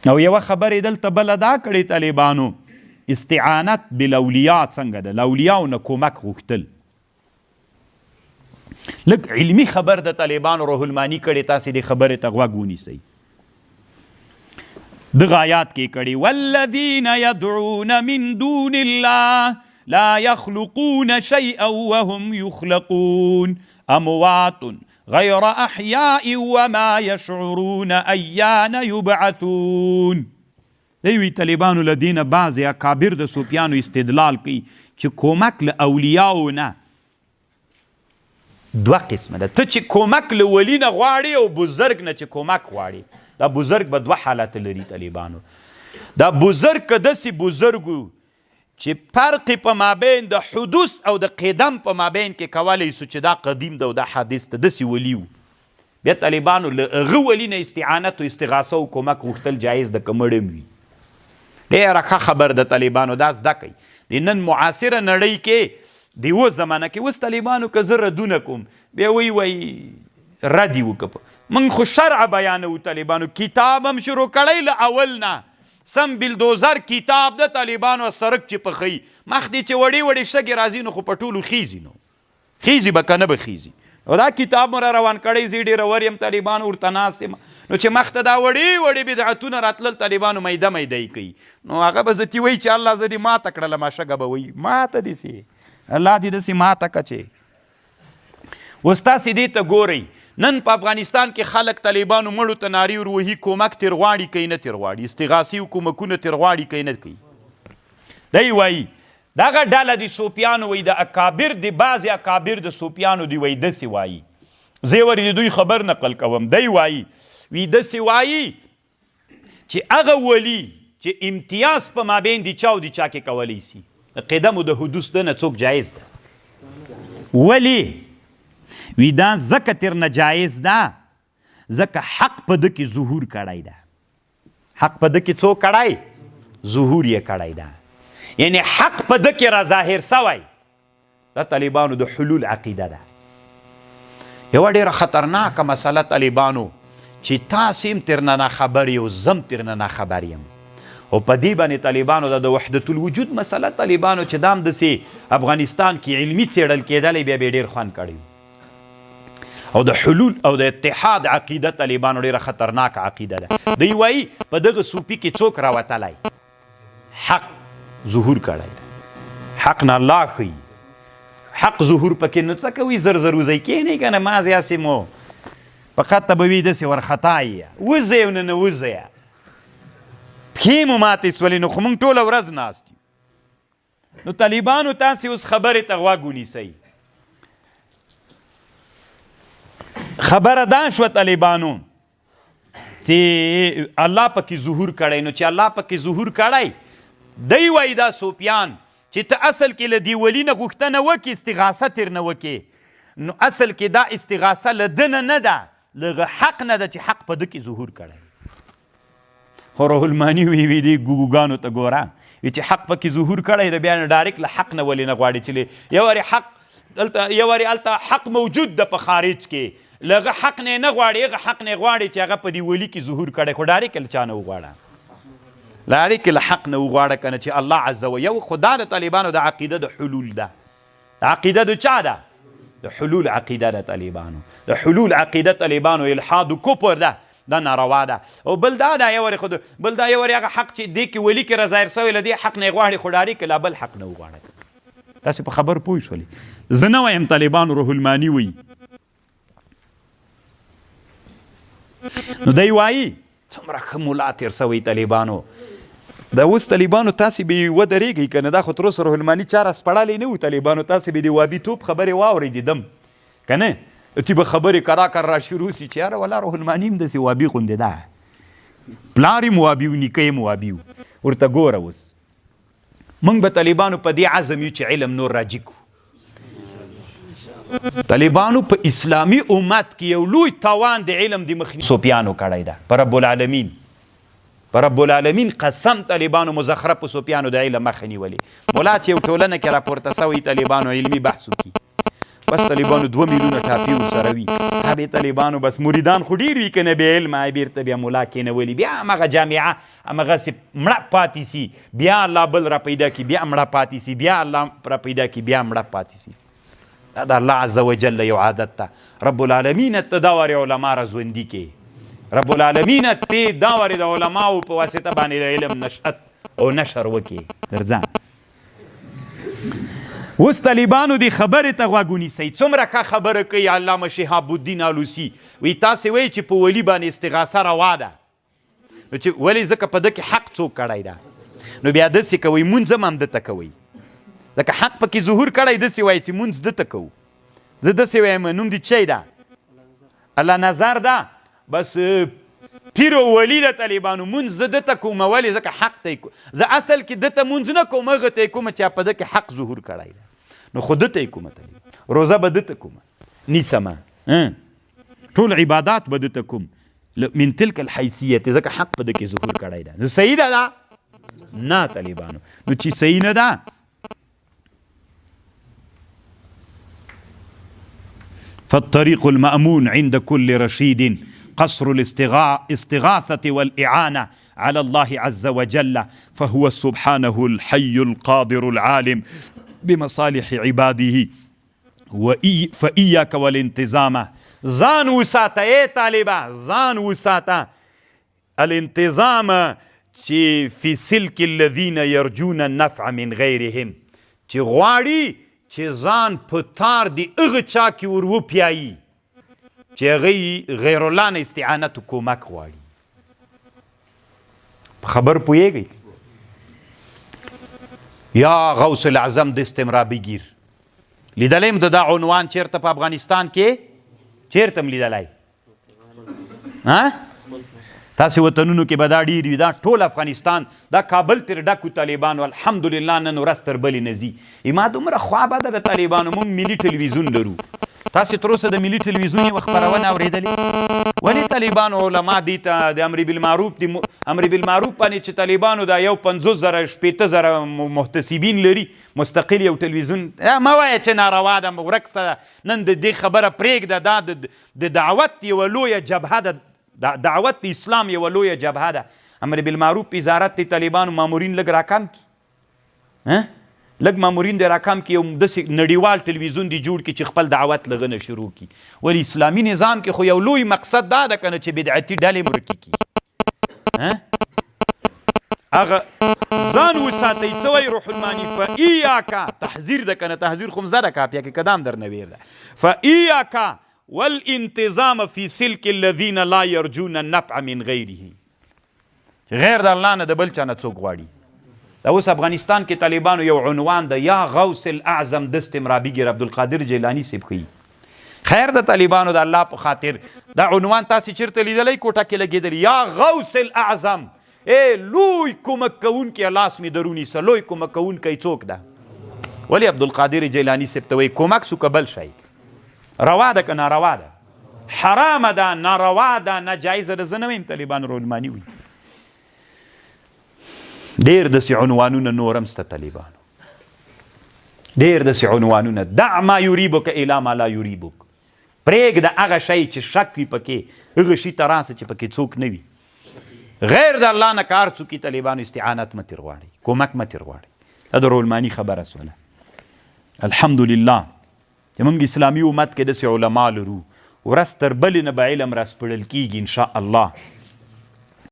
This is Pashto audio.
او یوه خبرې دلته بله دا کړې طالبانو استعانت بالاولیا څنګه ده، له اولیاو نه کومک غوښتل. لږ علمي خبر د طالبانو روح المانی کړې، تاسې دې خبرې ته غوږ ونیسئ. دغه آیات کې کړي والذین یدعون من دون الله لا یخلقون شیئا وهم یخلقون اموات غیر احیاء وما یشعرون ایان یبعثون. دوی طالبانو له دینه بعضې اکابر د صوفیانو استدلال کوي چې کومک له اولیاو نه دوه قسمه ده. ته چې کومک له ولي نه غواړې او بزرګ نه چې کومک غواړې، دا بزرګ به دوه حالت لري طالبانو. دا بزرګ که داسې بزرګ چې فرق په مابین د حدوث او د قدم په مابین کې کولی سو چې دا قدیم ده او دا حادث ده، داسې ولي و، بیا طالبانو له هغه ولي نه استعانت او استغاثه او کومک غوښتل جایز ده که مړه وي. ډېره ښه خبر د طالبانو دا زده کوي. د نن معاصره نړۍ کې د یوه زمانه کې اوس طالبانو که زه ردونه کوم بیا وایي رد یې وکړه. موږ خو شرع بیانوو طالبانو، کتاب هم شروع کړی له اول نه، سم بلدوزر کتاب د طالبانو سرک چې پخوي، مخ دې چې وړې وړې شګې راځي نو خو په ټولو خیزي، نو خیزي به که نه به خیزي. او دا کتاب مو را روان کړی، زه ډېره ور یم طالبانو ورته ناست یم، نو چې مخته دا وړې وړې بدعتونه راتلل طالبانو میده میده یې کوي، نو هغه به زتي وایي چې الله زه دې ماته کړله، ما شګه به وایي ماته داسې الله دې داسې ماته که چې. اوس تاسې دې ته ګورئ نن په افغانستان کې خلک طالبانو مړو ته نارې وروهي کومک تر غواړي که نه تر غواړي، استغاثي حکومکونه تر غواړي که نه کوي. دی وایي دغه ډله د صوفیانو وایي د اکابر د بعضې اکابر د صوفیانو دی وایي داسې وایي، زه ورې د دوی خبر نقل کوم. دی وایي وی داسې وایي چې هغه ولي چې امتیاز په مابین د چا او د چا کې کولی سي، د قدم او د حدوث ده نه څوک جایز ده. ولې وی دا ځکه تر نه جایز ده ځکه حق په ده کې ظهور کړی ده. حق په ده کې څوک کړی؟ ظهور یې کړی ده، یعنی حق په ده کې را ظاهر سوی. دا طالبانو د حلول عقیده ده. یوه ډېره خطرناکه مسله طالبانو چې تاسې هم ترنه ناخبر یې او زه هم ترنه ناخبر یم، او په دې باندې طالبانو د وحدت الوجود مسله طالبانو چې دا هم داسې افغانستان کې علمي څېړل کېدلی بیا به یې ډېر خوند کړی. او د حلول او د اتحاد عقیده طالبانو ډېره خطرناک عقیده ده. دوی وایي په دغه صوفي کې څوک راوتلی؟ حق ظهور کړی ده، حق نه الله ښیي، حق ظهور پکې نو څه کوي؟ زر زر وځئ کښېنئ که نه مازې هسې مو فقط ته به وي داسې ورخطا یې وځئ او نه وځئ، پښې مو ماتې سولې، نو خو موږ ټوله ورځ ناست یو. نو طالبانو تاسې اوس خبرې ته غوږ ونیسئ. خبره دا شوه طالبانو چې الله پکې ظهور کړی، نو چې الله پکې ظهور کړی دی وایي دا صوفیان چې ته اصل کې له دې ولي نه غوښتنه وکړې، استغاثه ترنه وکړې، نو اصل کې دا استغاثه له ده نه ده، له حق نه ده چې حق په ده کې ظهور کړی. خو روح المانی وی دې ګوګانو ته ګوره چې حق پکې ظهور کړی ده، بیا ډایرکټ له حق نه ولې نه غواړي چې یو وارې حق دلته یو وارې هلته حق موجود ده په خارج کې، له هغه حق نه نه غواړي، هغه حق نه غواړي چې هغه په دې ولي کې ظهور کړی، خو ډایرکټ له چا نه وغواړه، ډایرکټ له حق نه وغواړه که نه چې الله عز وجل. خو دا د طالبانو د عقیده د حلول ده، د عقیده د چا ده؟ د حلول عقیده ده طالبانو. د حلول عقیده طالبانو الحاد و کفر ده، دا ناروا ده. او بل دا ده یو وارې خو بل دا یو وارې هغه حق چې دې کې ولي کې راظاهر سوی، له دې حق نه یې غواړي، خو ډایرکټ له بل حق نه وغواړه. تاسې په خبر پوه شولې. زه نه وایم طالبانو روح المانی وایي. نو دی وایي څومره ښه ملا تېر سوی طالبانو. دا اوس طالبانو تاسې به ودرېږئ که نه، دا خو تر اوسه روح الماني چا راسپړلی نه و طالبانو، تاسې به د وابیتوب خبرې واورېدې دم که نه، تی به خبرې کرا کر را شروع سي چې یاره والله روح الماني هم داسې وابي غوندې ده، پلار یې موابي و نیکه یې موابي و. ورته ګوره اوس موږ به طالبانو په دې عزم یو چې علم نور راجي کړو. طالبانو په اسلامي امت کې یو لوی تاوان د علم د مخنیوي صوفیانو کړی ده، په رب العالمین، په رب العالمین قسم طالبانو مزخرف په صوفیانو د علم مخه نیولې. مولا چې یو ټولنه کې راپورته سوی طالبانو علمي بحث وکړي، بس طالبانو 2 میلیونه ټاپي ورسره وي هغې طالبانو بس مریدان خو ډېر وي که نه بې علمه بیرته بیا ملا کېنولي بیا همغه جامعه همغسې مړه پاتې سي بیا الله بل را پیدا کړي بیا مړه پاتې سي بیا الله را پیدا کړي بیا مړه پاتې سي دا د الله عز وجل یو عادت ته رب العالمین ته دا ورې علما را ژوندي کې رب العالمین ته دا ورې د علماو په واسطه باندې د علم نشأت او نشر وکړي درځه اوس طالبانو دې خبرې ته غوږ ونیسئ څومره ښه خبره کوي علامه شهاب الدین آلوسي وایي تاسې وایي چې په ولي باندې استغاثه روا ده نو چې ولې ځکه په ده کې حق څوک کړی ده نو بیا داسې کوئ مونځ هم همدته کوئ ځکه حق پکې ظهور کړی داسې وایي چې مونځ دته کوو زه داسې وایم نوم دې چی ده الله نظر ده بس پیر و ولی د طالبانو مونځ زه دته کوم ولې ځکه حق ته زه اصل کې دته مونځ نه کوم هغه ته یې کومه چې په ده کې حق ظهور کړی ده نو خو دته یې کومه روزه به دته کومه نیسمه ټول عبادات به دته کوم من تلک الحیثیت ځکه حق په ده کې ظهور کړی ده نو صحیح ده دا نه طالبانو نو چې صحیح نه ده فالطريق المأمون عند كل رشيد قصر الاستغاثة والإعانة على الله عز وجل فهو سبحانه الحي القادر العالم بمصالح عباده فإياك والانتظام ځان وساته ای طالبه ځان وساته الانتظام چې في سلك الذين يرجون النفع من غيرهم چې غواړي چې ځان په تار د هغه چا کې ور وپیایي چې هغه غیر الله نه استعانت و کومک غواړي په خبر پوهیږئ یا غوث العظم د استمرابي ګیر لیدلی م د دا عنوان چیرته په افغانستان کې چیرته م لیدلی تاسې وطنونو کې به دا ډېر وي دا ټول افغانستان دا کابل تر ډکو طالبانو الحمدلله نن ورځ تر بلې نه ځي ما دومره خوا بده د طالبانو موږ ملي ټلویزیون لرو تاسې تر اوسه د ملي ټلویزیون یوه خپرونه اورېدلې ولې طالبانو علما دې ته د امر بالمعروف باندې چې طالبانو دا یو 50,000 شپېته محتسبین لري مستقل یو ټلویزیون مه وایه چې ناروا ده ورک سه نن د دې خبره پرېږده دا د دعوت یوه لویه جبهه ده دعوت اسلام یوه لویه جبهه ده امر بالمعروف وزارت د طالبانو مامورین لږ راکم کړي لږ مامورین د راکم کې یو داسې نړیوال ټلویزیون دی جوړ کړي چې خپل دعوت له هغه نه شروع کړي ولې اسلامي نظام کې خو یو لوی مقصد دا ده که نه چې بدعتي ډلې ورکې کړي هغه ځان وساتئ څه وایي روح الماني فایاکا تحذیر ده که نه تحذیر خو مزده ده کاپیه کې کدام درنه ویر ده فایاکا والانتظام في سلك الذين لا يرجون النفع من غيره غیر د الله نه د بل چا نه څوک غواړي دا اوس افغانستان کې طالبانو یو عنوان ده یا غوث الاعظم د استمرابي ګیر عبدالقادر جیلاني صاحب ښیي خیر د طالبانو د الله په خاطر دا عنوان تاسې چېرته لیدلی کوټه کې لګېدلی یا غوث الاعظم لوی کومک کوونکی لاس مې در ونیسه لوی کومک کوونکی څوک ده ولې عبدالقادر جیلاني صاحب ته وایي کومک سو که بل شی روا ده که ناروا ده حرامه ده ناروا ده ناجایزه ده زه نه وایم طالبانو رولماني وي ډېر داسې عنوانونه نور هم شته طالبانو ډېر داسې عنوانونه دع ما یریبک الی ما لا یریبک پرېږده هغه شی چې شک وي پکې هغه شي ته راسه چې پکې څوک نه وي غیر د الله نه کار څوکي طالبانو استعانت مه ترې غواړئ کومک مه ترې غواړئ دا د رولماني خبره سوله الحمدلله چې موږ اسلامي امت کې داسې علما لرو ورځ تر بلې نه به علم راسپړل کېږي انشاءالله